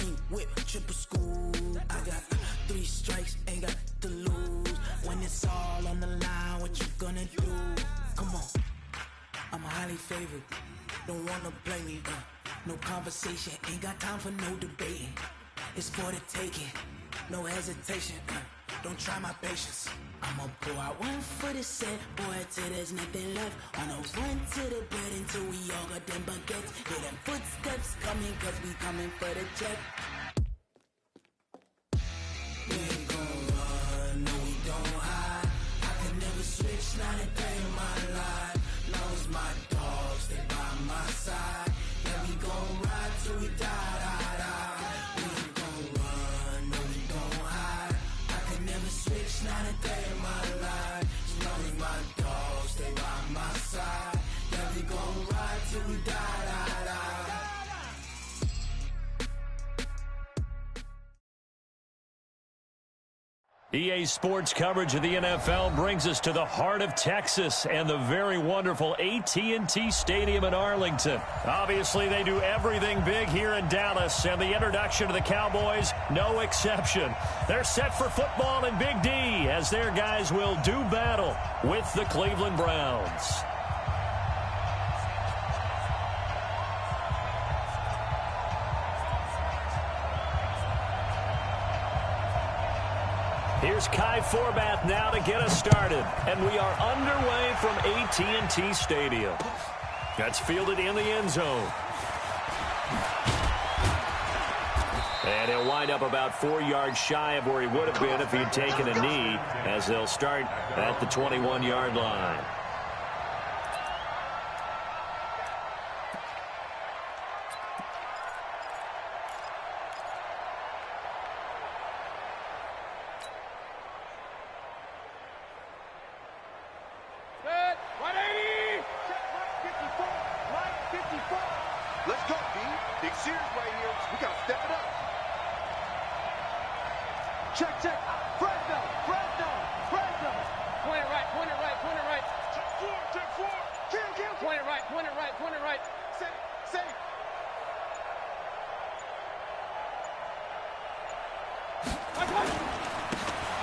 Cream whip, triple scoop. I got 3 strikes, ain't got to lose. When it's all on the line, what you gonna do? Come on, I'm highly favored. Don't wanna play me, no conversation, ain't got time for no debating. It's for the taking, no hesitation, don't try my patience. I'ma pour out one for the set, boy, till there's nothing left. On a run to the bread until we all got them baguettes. Hear them footsteps coming, cause we coming for the check. We ain't gon' run, no we don't hide. I can never switch, not a day in my life. Long as my dogs stay by my side. Yeah, we gon' ride till we die, die, die. We ain't gon' run, no we don't hide. I can never switch, not a day in my life. As long as my dogs stay by my side. Yeah, we gon' ride till we die, die, die. EA Sports coverage of the NFL brings us to the heart of Texas and the very wonderful AT&T Stadium in Arlington. Obviously, they do everything big here in Dallas, and the introduction to the Cowboys, no exception. They're set for football in Big D as their guys will do battle with the Cleveland Browns. Here's Kai Forbath now to get us started. And we are underway from AT&T Stadium. That's fielded in the end zone. And he'll wind up about 4 yards shy of where he would have been if he'd taken a knee, as they'll start at the 21-yard line.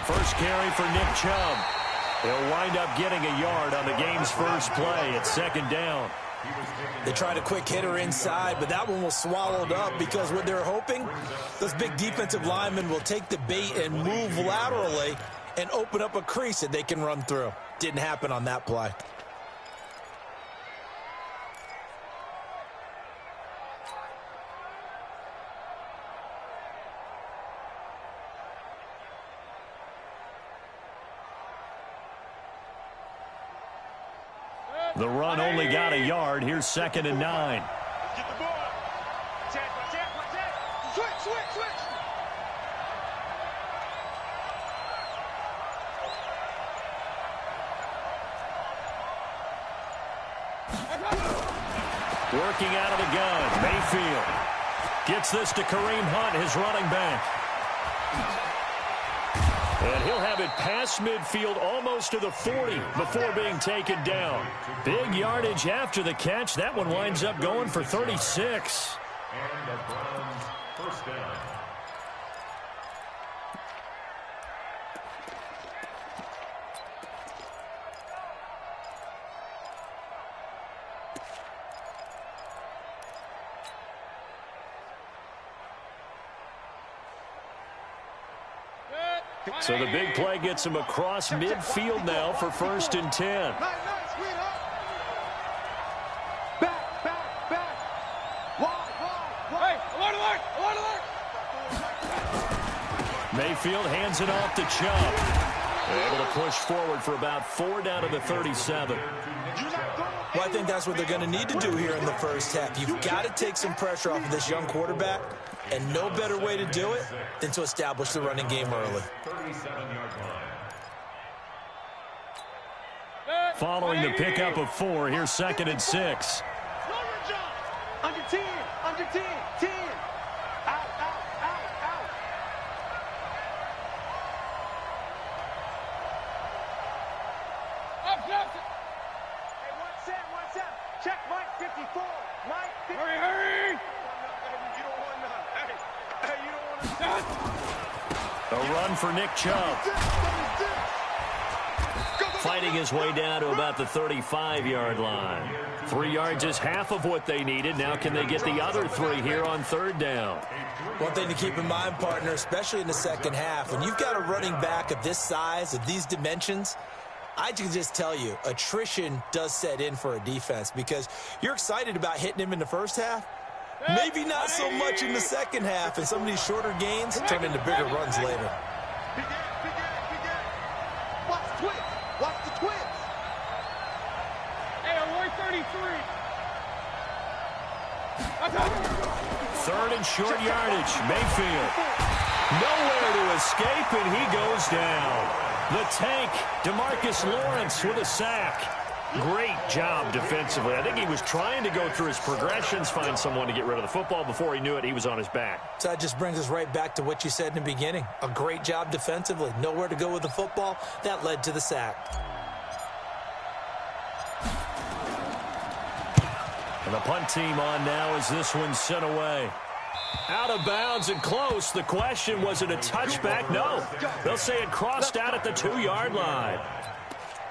First carry for Nick Chubb. He'll wind up getting a yard on the game's first play at second down. They tried a quick hitter inside, but that one was swallowed up because what they're hoping, those big defensive linemen will take the bait and move laterally and open up a crease that they can run through. Didn't happen on that play. The run only got a yard. Here's 2nd and 9. Get the ball. Check. Switch. Working out of the gun, Mayfield gets this to Kareem Hunt, his running back. And he'll have it past midfield almost to the 40 before being taken down. Big yardage after the catch. That one winds up going for 36. And the Browns first down. So the big play gets him across midfield now for 1st and 10. Mayfield hands it off to Chubb. Able to push forward for about 4 down to the 37. Well, I think that's what they're going to need to do here in the first half. You've got to take some pressure off of this young quarterback, and no better way to do it than to establish the running game early. Following the pickup of 4, here's 2nd and 6. Under 10. Out. Hey, one set. Check Mike 54. Mike 54. Hurry. You don't want none. Hey, A run for Nick Chubb. Fighting his way down to about the 35-yard line. 3 yards is half of what they needed. Now can they get the other 3 here on third down? One thing to keep in mind, partner, especially in the second half, when you've got a running back of this size, of these dimensions, I can just tell you, attrition does set in for a defense because you're excited about hitting him in the first half. Maybe not so much in the second half, and some of these shorter gains turn into bigger runs later. Watch the twins. Watch the twins. Hey, Roy 33. Third and short yardage. Mayfield. Nowhere to escape, and he goes down. The tank, DeMarcus Lawrence with a sack. Great job defensively. I think he was trying to go through his progressions, find someone to get rid of the football. Before he knew it, he was on his back. So that just brings us right back to what you said in the beginning. A great job defensively. Nowhere to go with the football. That led to the sack. And the punt team on now as this one's sent away. Out of bounds and close. The question, was it a touchback? No. They'll say it crossed out at the 2-yard line.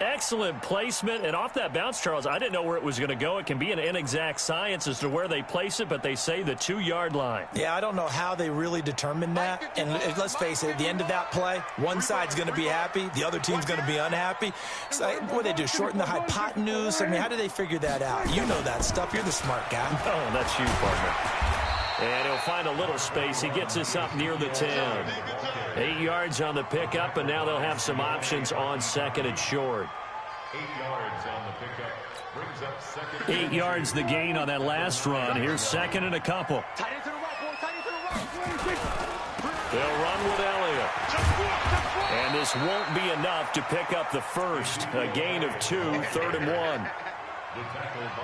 Excellent placement, and off that bounce, Charles, I didn't know where it was going to go. It can be an inexact science as to where they place it, but they say the 2-yard line. Yeah, I don't know how they really determined that. And let's face it, at the end of that play, one side's going to be happy, the other team's going to be unhappy. So what do they do, shorten the hypotenuse? I mean, how do they figure that out? You know that stuff. You're the smart guy. Oh, that's you, partner. And he'll find a little space. He gets us up near the 10. 8 yards on the pickup, and now they'll have some options on second and short. 8 yards on the pickup. Brings up second. 8 yards the gain on that last run. Here's second and a couple. Tight end to the right, boy. Tight end to the right. They'll run with Elliott. And this won't be enough to pick up the first. A gain of 2, 3rd and 1.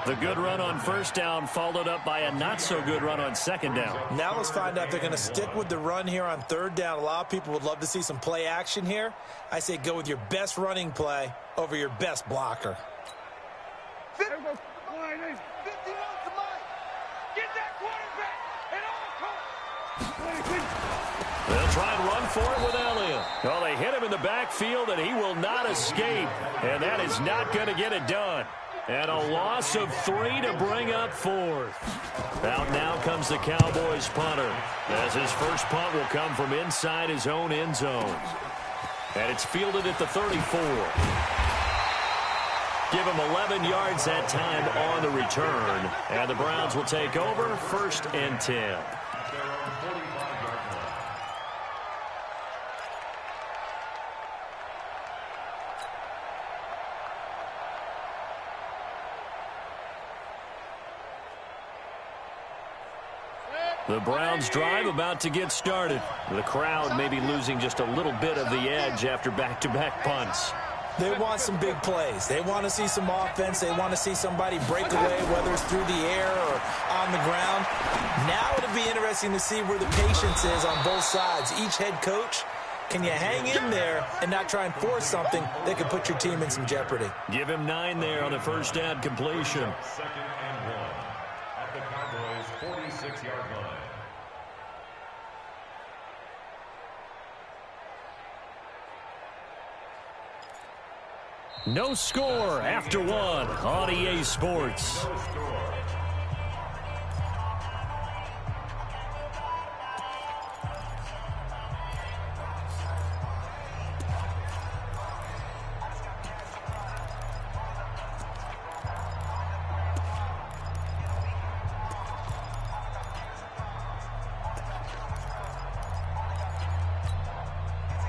The good run on first down followed up by a not-so-good run on second down. Now let's find out if they're going to stick with the run here on third down. A lot of people would love to see some play action here. I say go with your best running play over your best blocker. 50 yards to Mike. Get that quarterback at all costs. They'll try and run for it with Elliott. Well, they hit him in the backfield, and he will not escape. And that is not going to get it done. And a loss of 3 to bring up 4th. Out now comes the Cowboys punter, as his first punt will come from inside his own end zone. And it's fielded at the 34. Give him 11 yards that time on the return. And the Browns will take over, 1st and 10. The Browns drive about to get started. The crowd may be losing just a little bit of the edge after back-to-back punts. They want some big plays. They want to see some offense. They want to see somebody break away, whether it's through the air or on the ground. Now it'll be interesting to see where the patience is on both sides. Each head coach, can you hang in there and not try and force something that could put your team in some jeopardy? Give him 9 there on the first down completion. 2nd and 1 at the Cowboys' 46-yard line. No score after 1 on EA Sports. No score.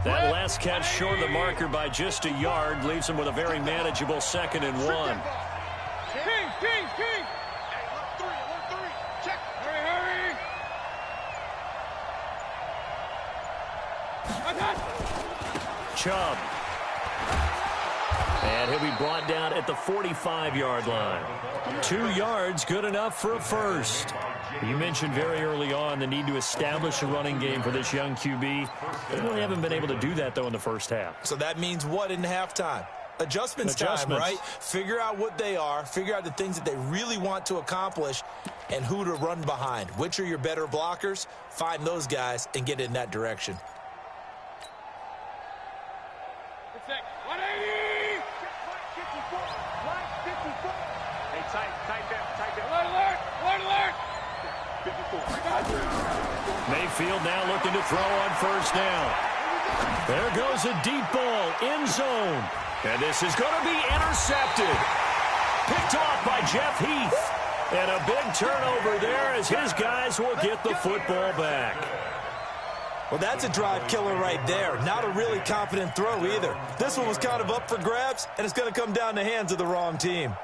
That last catch short of the marker by just a yard leaves him with a very manageable 2nd and 1. King. Hey, look, 3. Check. Hurry. Chubb. And he'll be brought down at the 45-yard line. 2 yards, good enough for a first. You mentioned very early on the need to establish a running game for this young QB. They really haven't been able to do that, though, in the first half. So that means what in halftime? Adjustments time, right? Figure out what they are. Figure out the things that they really want to accomplish. and who to run behind. Which are your better blockers? Find those guys and get in that direction. 180! 54! Hey, tight there. Alert! Alert! 54. Mayfield now looking to throw on first down. There goes a deep ball, end zone. And this is going to be intercepted. Picked off by Jeff Heath. And a big turnover there as his guys will get the football back. Well, that's a drive killer right there. Not a really confident throw either. This one was kind of up for grabs, and it's going to come down the hands of the wrong team.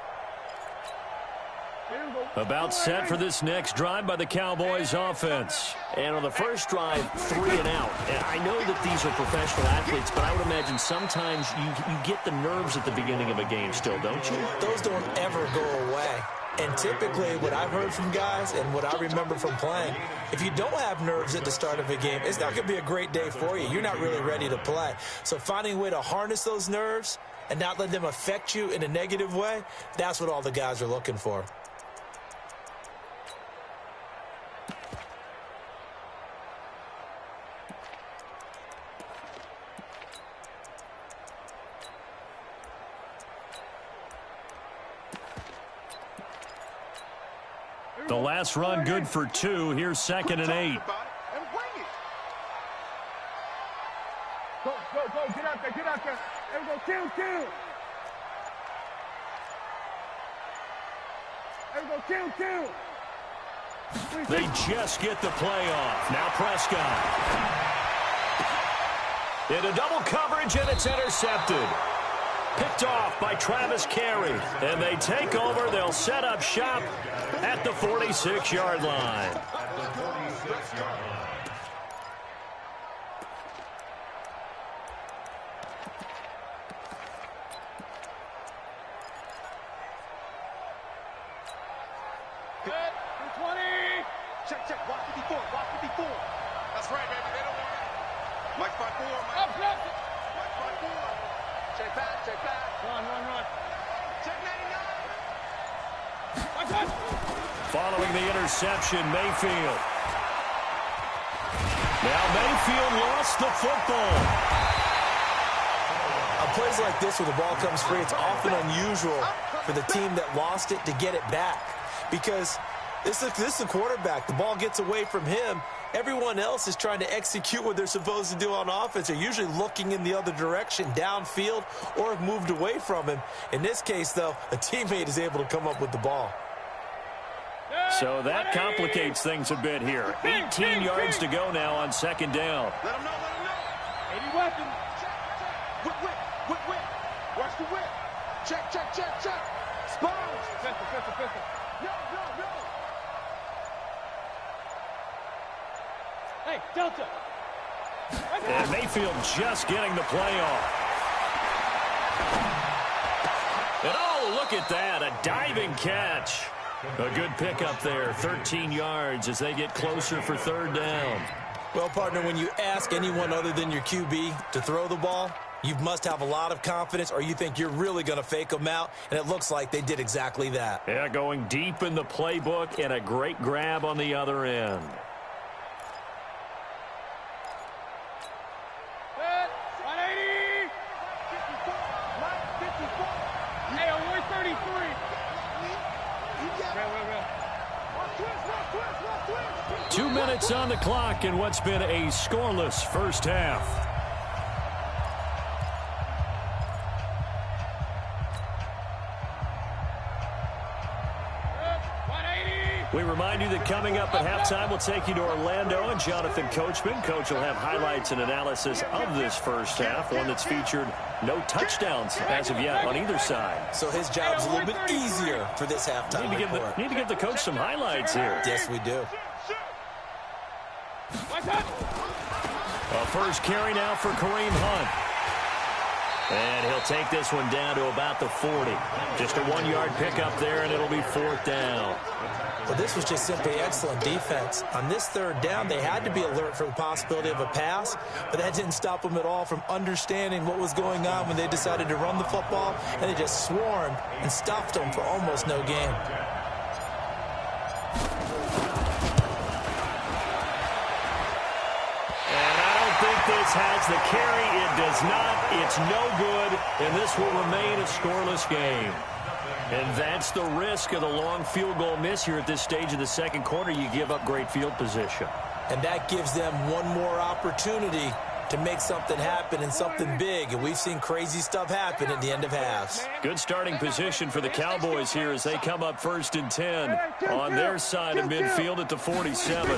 About set for this next drive by the Cowboys offense. And on the first drive, 3 and out. And I know that these are professional athletes, but I would imagine sometimes you get the nerves at the beginning of a game still, don't you? Those don't ever go away. And typically what I've heard from guys and what I remember from playing, if you don't have nerves at the start of a game, it's not going to be a great day for you. You're not really ready to play. So finding a way to harness those nerves and not let them affect you in a negative way, that's what all the guys are looking for. The last run good for 2. Here's 2nd and 8. Go. Get out there. There we go. Kill. There we go. Kill. They just get the play off. Now Prescott. Into double coverage, and it's intercepted. Picked off by Travis Carey. And they take over. They'll set up shop at the 46-yard line. Good. 20. Check. Walk 54. That's right, baby. They don't want it. Mike 5-4. Mike 5-4. Check back. Run. Check 99. Following the interception, Mayfield. Now Mayfield lost the football. On plays like this where the ball comes free, it's often unusual for the team that lost it to get it back. Because this is the quarterback. The ball gets away from him. Everyone else is trying to execute what they're supposed to do on offense. They're usually looking in the other direction, downfield, or have moved away from him. In this case, though, a teammate is able to come up with the ball. So that complicates things a bit here. 18 yards to go now on 2nd down. Let him know. 80 weapons. Whip. Watch the whip. Check. Spons. Pistol. No. Hey, Delta. And Mayfield just getting the play off. And oh, look at that, a diving catch. A good pickup there, 13 yards as they get closer for 3rd down. Well, partner, when you ask anyone other than your QB to throw the ball, you must have a lot of confidence or you think you're really going to fake them out, and it looks like they did exactly that. Yeah, going deep in the playbook and a great grab on the other end. Hey, on 133. 2 minutes on the clock in what's been a scoreless first half. We remind you that coming up at halftime, we'll take you to Orlando and Jonathan Coachman. Coach will have highlights and analysis of this first half, one that's featured no touchdowns as of yet on either side. So his job's a little bit easier for this halftime report. Need to give the coach some highlights here. Yes, we do. A first carry now for Kareem Hunt. And he'll take this one down to about the 40. Just a 1-yard pickup there, and it'll be 4th down. Well, this was just simply excellent defense. On this 3rd down, they had to be alert for the possibility of a pass, but that didn't stop them at all from understanding what was going on when they decided to run the football, and they just swarmed and stuffed them for almost no gain. this has the carry. It does not. It's no good, and this will remain a scoreless game. And that's the risk of the long field goal miss here at this stage of the second quarter. You give up great field position. And that gives them one more opportunity to make something happen and something big. And we've seen crazy stuff happen at the end of halves. Good starting position for the Cowboys here as they come up 1st and 10 on their side of midfield at the 47.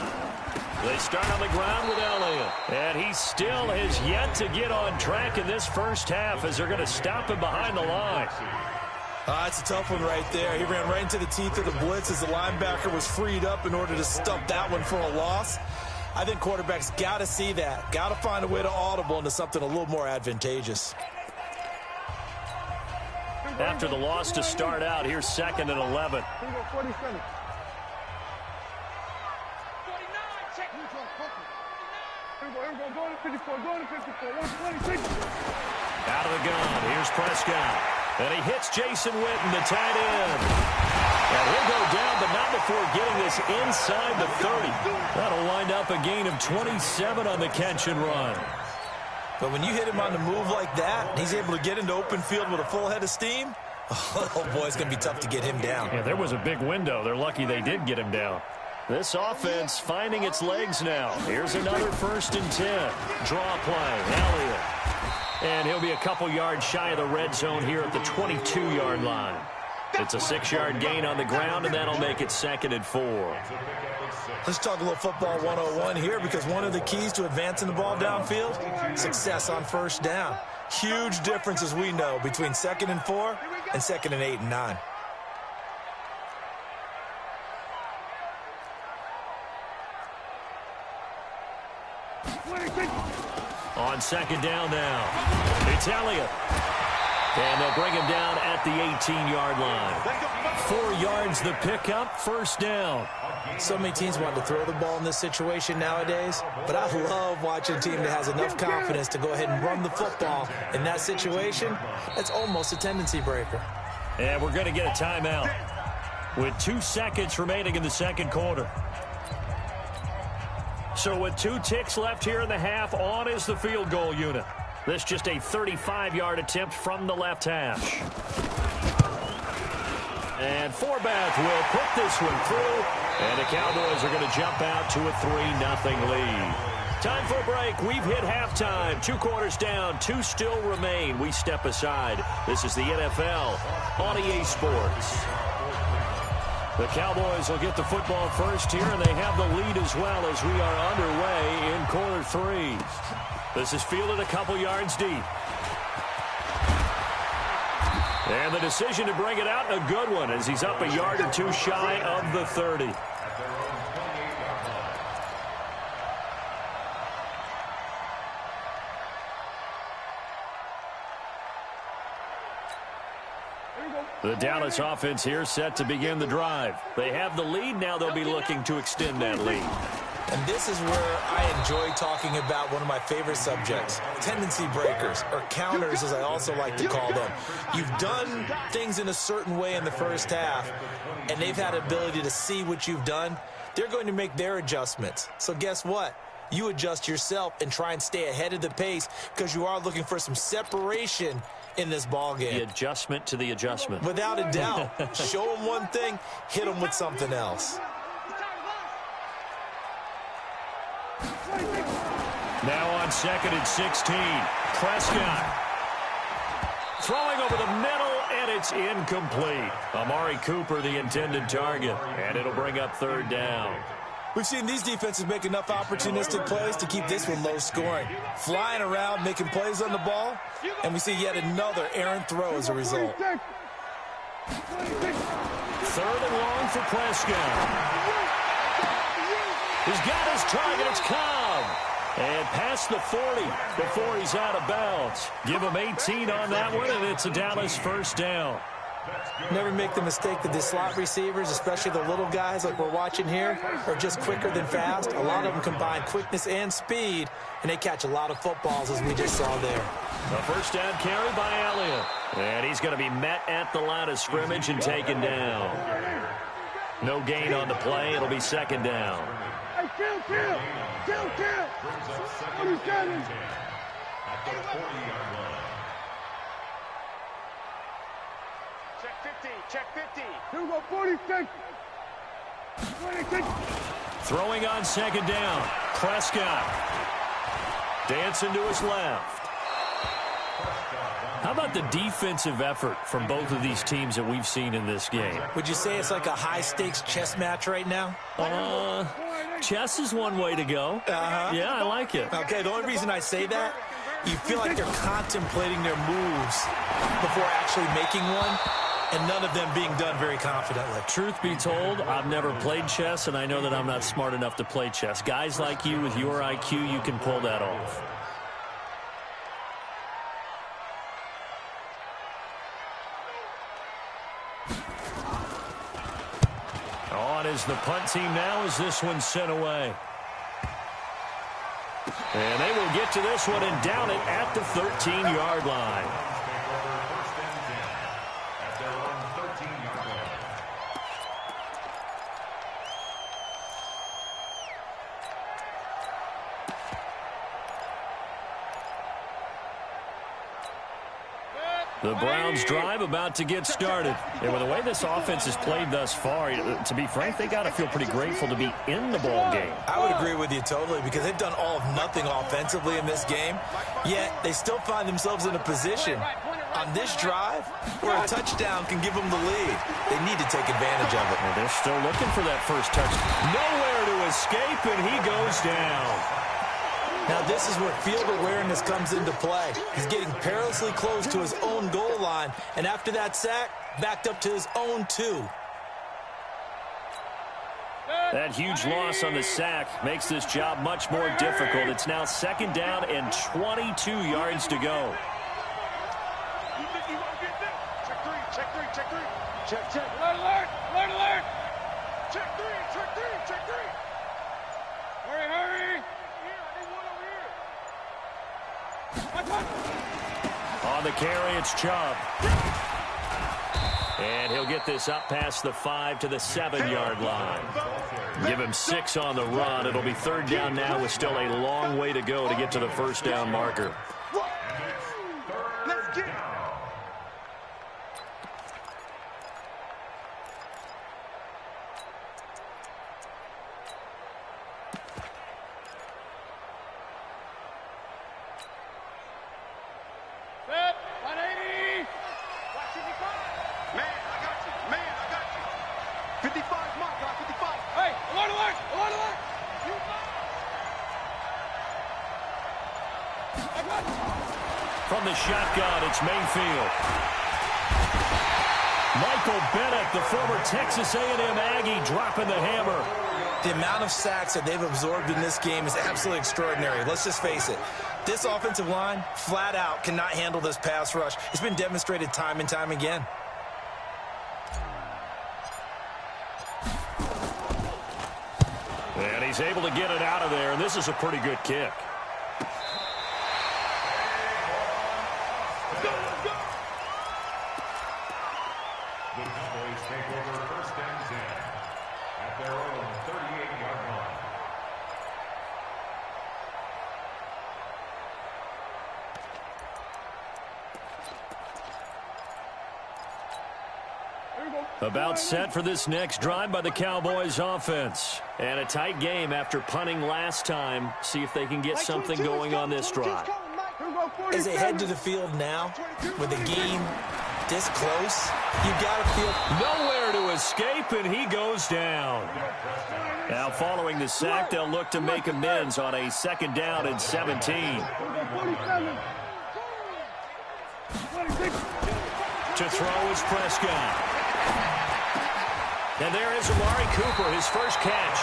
They start on the ground with Elliott. And he still has yet to get on track in this first half as they're going to stop him behind the line. It's a tough one right there. He ran right into the teeth of the blitz as the linebacker was freed up in order to stump that one for a loss. I think quarterbacks got to see that. Got to find a way to audible into something a little more advantageous. After the loss to start out, here's 2nd and 11. Out of the gun, here's Prescott. And he hits Jason Witten, the tight end. And he'll go down, but not before getting this inside the 30. That'll wind up a gain of 27 on the catch and run. But when you hit him on the move like that, and he's able to get into open field with a full head of steam, oh boy, it's going to be tough to get him down. Yeah, there was a big window. They're lucky they did get him down. This offense finding its legs now. Here's another 1st and 10. Draw play, Elliott. And he'll be a couple yards shy of the red zone here at the 22-yard line. It's a 6-yard gain on the ground, and that'll make it 2nd and 4. Let's talk a little football 101 here, because one of the keys to advancing the ball downfield, success on first down. Huge difference, as we know, between 2nd and 4 and 2nd and 8 and 9. On 2nd down now, it's Elliott. And they'll bring him down at the 18-yard line. 4 yards the pickup, 1st down. So many teams want to throw the ball in this situation nowadays, but I love watching a team that has enough confidence to go ahead and run the football. In that situation, that's almost a tendency breaker. And we're going to get a timeout with 2 seconds remaining in the second quarter. So with 2 ticks left here in the half, on is the field goal unit. This just a 35-yard attempt from the left hash. And Forbath will put this one through. And the Cowboys are going to jump out to a 3-0 lead. Time for a break. We've hit halftime. 2 quarters down. 2 still remain. We step aside. This is the NFL on EA Sports. The Cowboys will get the football first here, and they have the lead as well as we are underway in quarter 3. This is fielded a couple yards deep. And the decision to bring it out, a good one, as he's up a yard or 2 shy of the 30. The Dallas offense here set to begin the drive. They have the lead. Now they'll be looking to extend that lead. And this is where I enjoy talking about one of my favorite subjects, tendency breakers, or counters as I also like to call them. You've done things in a certain way in the first half, and they've had ability to see what you've done. They're going to make their adjustments. So guess what? You adjust yourself and try and stay ahead of the pace, because you are looking for some separation in this ball game. The adjustment to the adjustment. Without a doubt. Show them one thing, hit them with something else. Now on 2nd and 16, Prescott throwing over the middle, and it's incomplete. Amari Cooper, the intended target, and it'll bring up 3rd down. We've seen these defenses make enough opportunistic plays to keep this one low scoring. Flying around, making plays on the ball, and we see yet another errant throw as a result. 3rd and long for Prescott. He's got his target. It's Cobb. And past the 40 before he's out of bounds. Give him 18 on that one, and it's a Dallas 1st down. Never make the mistake that the slot receivers, especially the little guys like we're watching here, are just quicker than fast. A lot of them combine quickness and speed, and they catch a lot of footballs, as we just saw there. A 1st down carry by Elliott. And he's going to be met at the line of scrimmage and taken down. No gain on the play. It'll be 2nd down. Brings up second and 10 at the 40-yard line. Check 50, check 50. Here we go, 46. 26. Throwing on second down. Prescott. Dancing to his left. How about the defensive effort from both of these teams that we've seen in this game? Would you say it's like a high-stakes chess match right now? Chess is one way to go. Yeah, I like it. Okay, the only reason I say that, you feel like they're contemplating their moves before actually making one, and none of them being done very confidently. Truth be told, I've never played chess, and I know that I'm not smart enough to play chess. Guys like you with your IQ, you can pull that off. On is the punt team now as this one's sent away. And they will get to this one and down it at the 13-yard line. At their own 13-yard line. The Browns' drive about to get started. And with the way this offense has played thus far, to be frank, they got to feel pretty grateful to be in the ball game. I would agree with you totally because they've done all of nothing offensively in this game, yet they still find themselves in a position on this drive where a touchdown can give them the lead. They need to take advantage of it. Well, they're still looking for that first touchdown. Nowhere to escape, and he goes down. Now, this is where field awareness comes into play. He's getting perilously close to his own goal line, and after that sack, backed up to his own 2. That huge loss on the sack makes this job much more difficult. It's now second down and 22 yards to go. Check 3, check 3, check 3. Check, check. Alert, alert, alert. Check 3, check 3, check 3. Hurry, hurry. On the carry, it's Chubb. And he'll get this up past the 5 to the 7-yard line. Give him 6 on the run. It'll be third down now with still a long way to go to get to the first down marker. Let's get it. Set, 180. Man, I got you. Man, I got you. 55's my guy, 55. Hey, alert, alert, alert, alert. From the shotgun, it's Mayfield. Michael Bennett, the former Texas A&M Aggie, dropping the hammer. The amount of sacks that they've absorbed in this game is absolutely extraordinary. Let's just face it. This offensive line, flat out, cannot handle this pass rush. It's been demonstrated time and time again. And he's able to get it out of there, and this is a pretty good kick. The Cowboys take over first and 10 at their own 38-yard line. About set for this next drive by the Cowboys offense. And a tight game after punting last time. See if they can get something going on this drive. As they head to the field now, with the game this close, you got to feel Nowhere to escape, and he goes down. Now, following the sack, they'll look to make amends on a second down and 17. To throw is Prescott. And there is Amari Cooper, his first catch.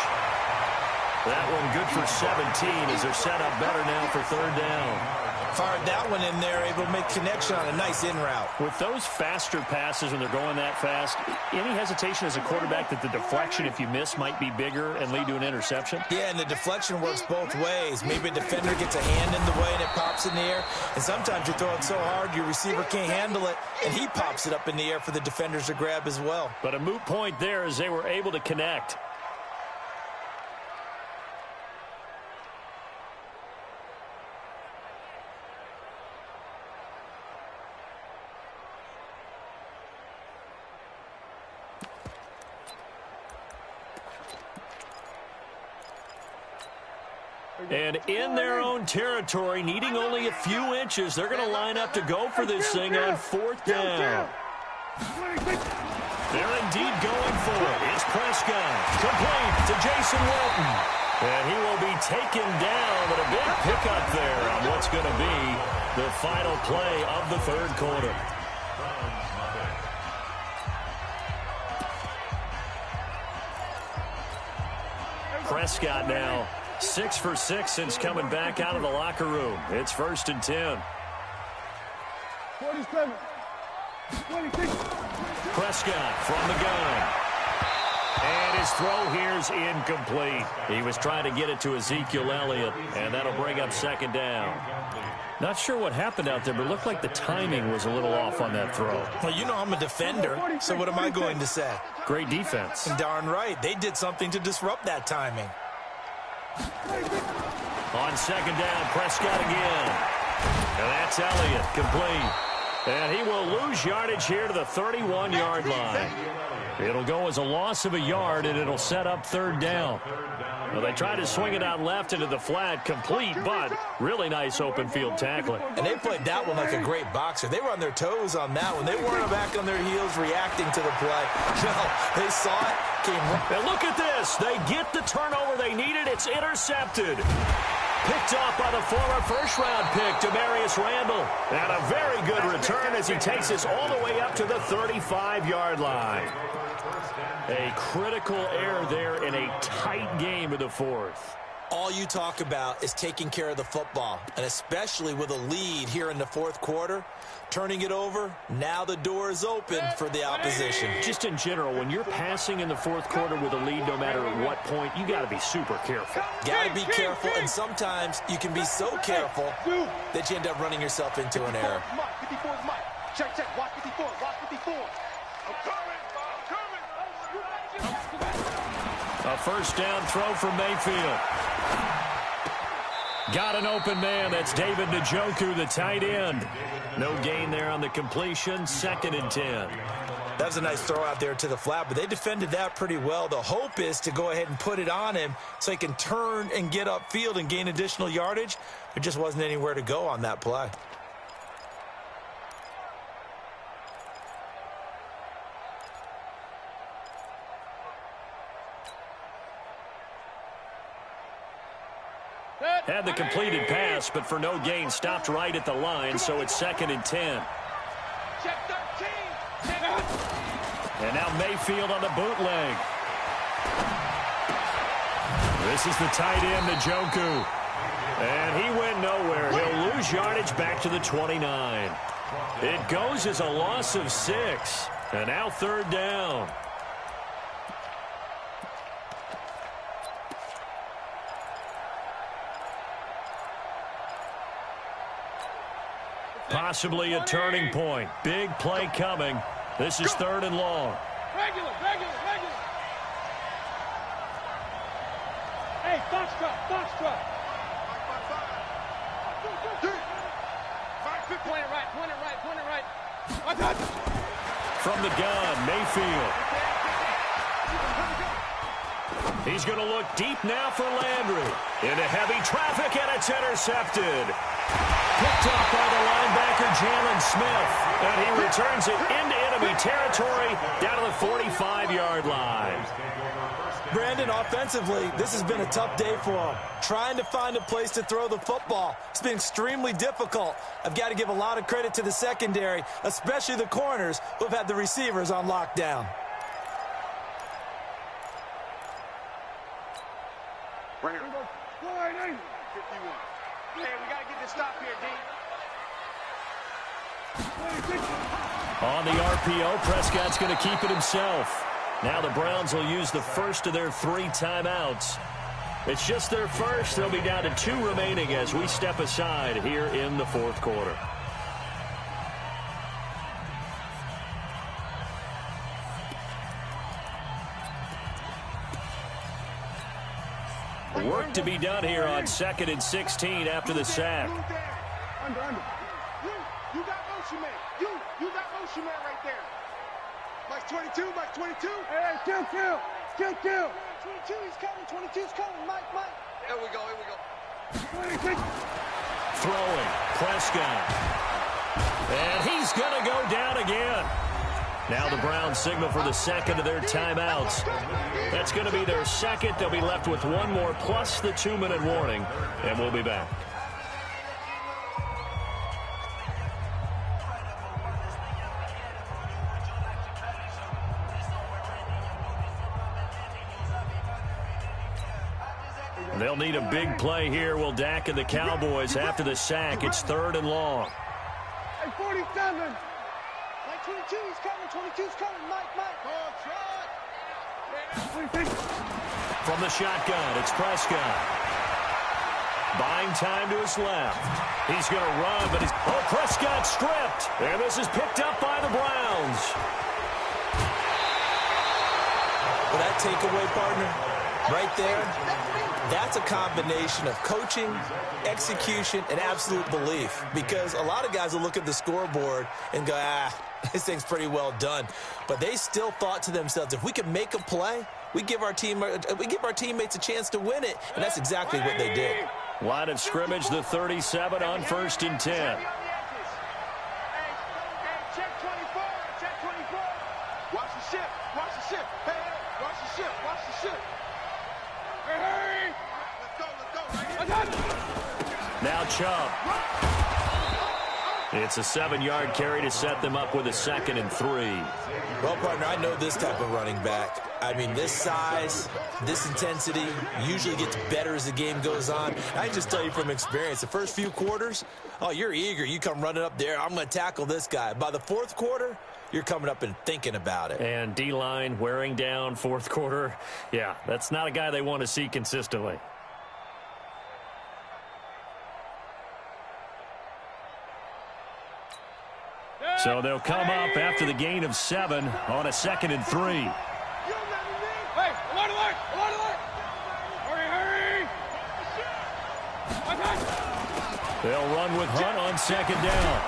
That one good for 17 as they're set up better now for third down. fired that one in there, able to make connection on a nice in route. With those faster passes when they're going that fast, any hesitation as a quarterback that the deflection, if you miss, might be bigger and lead to an interception? Yeah, and the deflection works both ways. Maybe a defender gets a hand in the way and it pops in the air. And sometimes you throw it so hard your receiver can't handle it, and he pops it up in the air for the defenders to grab as well. But a moot point there as they were able to connect. And in their own territory, needing only a few inches, they're going to line up to go for this thing on 4th down. They're indeed going for it. It's Prescott. Complete to Jason Wilton. And he will be taken down, but a big pickup there on what's going to be the final play of the 3rd quarter. Prescott now 6 for 6 since coming back out of the locker room. It's 1st and 10. 47. 26. Prescott from the gun. And his throw here's incomplete. He was trying to get it to Ezekiel Elliott, and that'll bring up 2nd down. Not sure what happened out there, but it looked like the timing was a little off on that throw. Well, you know I'm a defender, so what am I going to say? Great defense. Darn right. They did something to disrupt that timing. On 2nd down, Prescott again. And that's Elliott, complete. And he will lose yardage here to the 31-yard line. It'll go as a loss of a yard, and it'll set up 3rd down. Well, they tried to swing it out left into the flat, complete, but really nice open field tackling. And they played that one like a great boxer. They were on their toes on that one. They weren't back on their heels reacting to the play. No, they saw it, came right. And look at this. They get the turnover they needed. It's intercepted. Picked off by the former first-round pick, Demarius Randall. And a very good return as he takes us all the way up to the 35-yard line. A critical error there in a tight game in the 4th. All you talk about is taking care of the football, and especially with a lead here in the 4th quarter. Turning it over, now the door is open for the opposition. Just in general, when you're passing in the 4th quarter with a lead, no matter at what point, you got to be super careful. Got to be careful, and sometimes you can be so careful that you end up running yourself into an error. Check, check, watch 54, watch 54. I'm coming. A 1st down throw from Mayfield. Got an open man. That's David Njoku, the tight end. No gain there on the completion. 2nd and 10. That was a nice throw out there to the flat, but they defended that pretty well. The hope is to go ahead and put it on him so he can turn and get upfield and gain additional yardage. There just wasn't anywhere to go on that play. Had the completed pass, but for no gain, stopped right at the line, so it's 2nd and 10. Check 13. And now Mayfield on the bootleg. This is the tight end, Njoku. And he went nowhere. He'll lose yardage back to the 29. It goes as a loss of 6. And now 3rd down. Possibly a turning point. Big play coming. This is 3rd and long. Regular. Hey, foxtrot. Point it right. From the gun, Mayfield. He's going to look deep now for Landry. Into heavy traffic, and it's intercepted. Picked off by the linebacker, Jalen Smith. And he returns it into enemy territory down to the 45-yard line. Brandon, offensively, this has been a tough day for him. Trying to find a place to throw the football. It's been extremely difficult. I've got to give a lot of credit to the secondary, especially the corners who have had the receivers on lockdown. Right here. 51. Hey, we got to get this stop here, D. On the RPO, Prescott's going to keep it himself. Now the Browns will use the first of their 3 timeouts. It's just their first. They'll be down to 2 remaining as we step aside here in the 4th quarter. Work to be done here on 2nd and 16 after the sack. Under. You got motion man. You got motion man right there. Mike 22. Hey, kill. 22, he's coming. 22's coming. Mike. Here we go. Throwing, Prescott. And he's going to go down again. Now the Browns signal for the second of their timeouts. That's going to be their second. They'll be left with one more plus the 2-minute warning, and we'll be back. They'll need a big play here. Will Dak and the Cowboys after the sack. It's 3rd and long. Hey, 47. Mike 22, he's coming. 22's coming. Mike. Oh, try. From the shotgun, it's Prescott. Buying time to his left. He's going to run, but Prescott stripped. And this is picked up by the Browns. Well, that takeaway, partner, right there, that's a combination of coaching, execution, and absolute belief. Because a lot of guys will look at the scoreboard and go, this thing's pretty well done. But they still thought to themselves, if we can make a play, we give our teammates a chance to win it. And that's exactly what they did. Line of scrimmage, the 37 on 1st and 10. Check 24. Check 24. Watch the ship. Watch the ship. Hey, watch the ship. Watch the ship. Hey. Let's go. Now Chubb. It's a 7-yard carry to set them up with a 2nd and 3. Well, partner, I know this type of running back. I mean, this size, this intensity usually gets better as the game goes on. I can just tell you from experience, the first few quarters, you're eager. You come running up there, I'm going to tackle this guy. By the 4th quarter, you're coming up and thinking about it. And D-line wearing down 4th quarter. Yeah, that's not a guy they want to see consistently. So they'll come up after the gain of 7 on a 2nd and 3. Hey, alert! Hurry! They'll run with Hunt on 2nd down.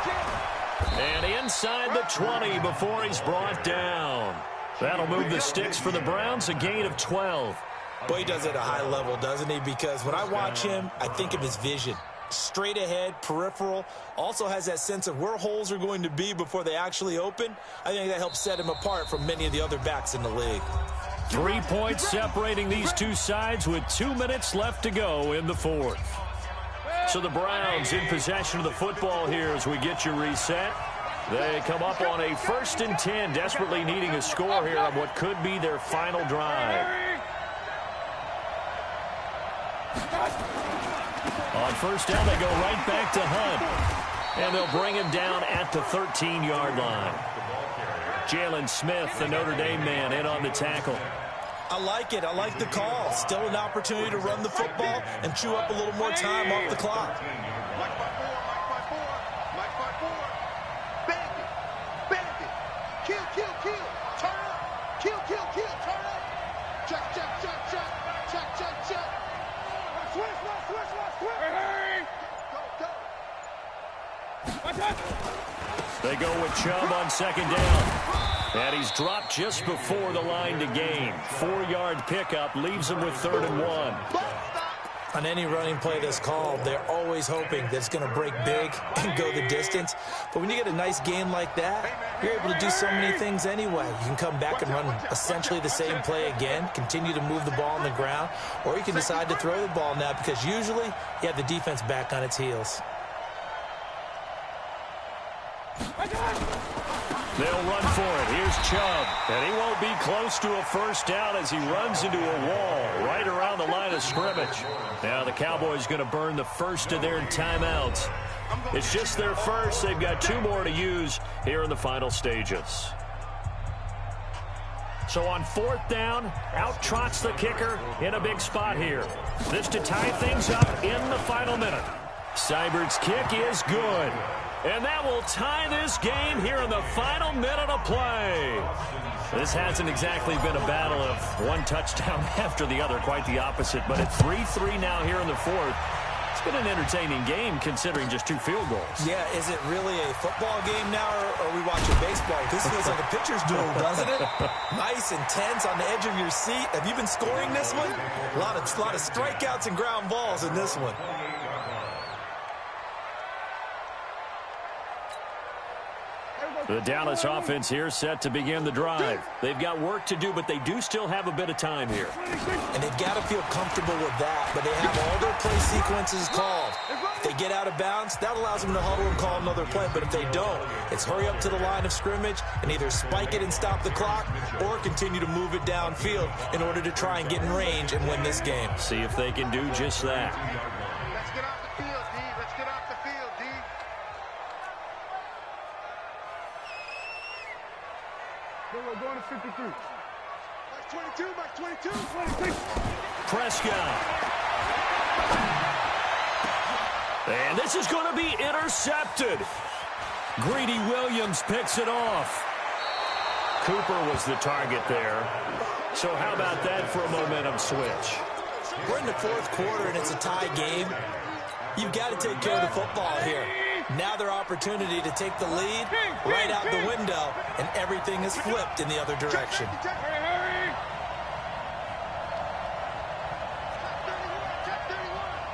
And inside the 20 before he's brought down. That'll move the sticks for the Browns, a gain of 12. Boy, he does it at a high level, doesn't he? Because when I watch him, I think of his vision. Straight ahead, peripheral, also has that sense of where holes are going to be before they actually open. I think that helps set him apart from many of the other backs in the league. 3 points separating these two sides with 2 minutes left to go in the 4th. So the Browns in possession of the football here as we get you reset. They come up on a 1st and 10, desperately needing a score here on what could be their final drive. On 1st down, they go right back to Hunt. And they'll bring him down at the 13-yard line. Jalen Smith, the Notre Dame man, in on the tackle. I like it. I like the call. Still an opportunity to run the football and chew up a little more time off the clock. Mike 5-4. Bandit. Kill. Turn up. Kill. Turn up. Check. Switch. Hey. Go. They go with Chubb on 2nd down. And he's dropped just before the line to gain. 4-yard pickup leaves him with 3rd and 1. On any running play that's called, they're always hoping that it's going to break big and go the distance. But when you get a nice gain like that, you're able to do so many things anyway. You can come back and run essentially the same play again, continue to move the ball on the ground, or you can decide to throw the ball now because usually you have the defense back on its heels. They'll run for it. Here's Chubb. And he won't be close to a 1st down as he runs into a wall right around the line of scrimmage. Now the Cowboys going to burn the 1st of their timeouts. It's just their 1st. They've got 2 more to use here in the final stages. So on 4th down, out trots the kicker in a big spot here. This to tie things up in the final minute. Seibert's kick is good. And that will tie this game here in the final minute of play. This hasn't exactly been a battle of one touchdown after the other, quite the opposite. But at 3-3 now here in the 4th, it's been an entertaining game considering just 2 field goals. Yeah, is it really a football game now or are we watching baseball? This feels like a pitcher's duel, doesn't it? Nice and tense on the edge of your seat. Have you been scoring this one? A lot of strikeouts and ground balls in this one. The Dallas offense here set to begin the drive. They've got work to do, but they do still have a bit of time here. And they've got to feel comfortable with that, but they have all their play sequences called. If they get out of bounds, that allows them to huddle and call another play, but if they don't, it's hurry up to the line of scrimmage and either spike it and stop the clock or continue to move it downfield in order to try and get in range and win this game. See if they can do just that. Let's get off the field, D. Let's get off the field, D. We're going to 53. Mike 22, Mike 22. 26. Prescott. And this is going to be intercepted. Greedy Williams picks it off. Cooper was the target there. So how about that for a momentum switch? We're in the fourth quarter, and it's a tie game. You've got to take care of the football here. Now their opportunity to take the lead right out the window, and everything is flipped in the other direction. Hurry, hurry.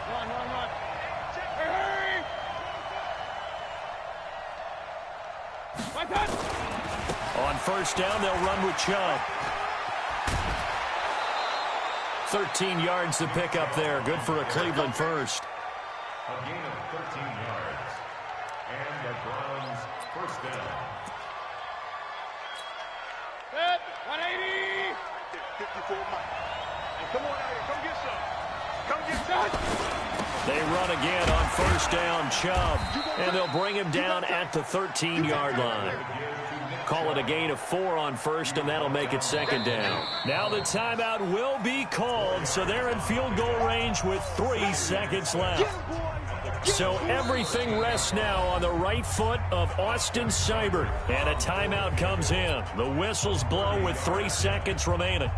Run. Hurry. What's that? On first down, they'll run with Chubb. 13 yards to pick up there. Good for a Cleveland first. A gain of 13 yards. And the Browns first down. Set. 180. 54, Mike. And come on out here. Come get some. Come get some. They run again on first down, Chubb. And they'll bring him down at the 13-yard line. Call it a gain of 4 on first, and that'll make it second down. Now the timeout will be called, so they're in field goal range with 3 seconds left. So everything rests now on the right foot of Austin Seibert. And a timeout comes in. The whistles blow with 3 seconds remaining.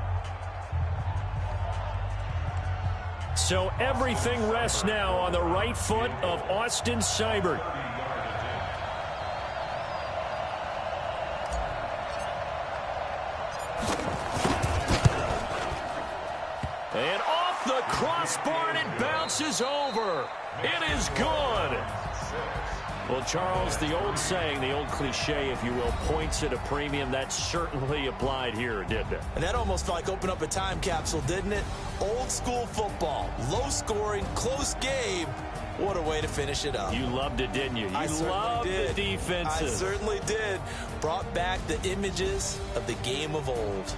So everything rests now on the right foot of Austin Seibert. And off the crossbar, and it bounces over. It is good. Well, Charles, the old saying, the old cliche, if you will, points at a premium, that certainly applied here, didn't it? And that almost felt like open up a time capsule, didn't it? Old school football, low scoring, close game. What a way to finish it up. You loved it, didn't you? You loved the defenses. I certainly did. Brought back the images of the game of old.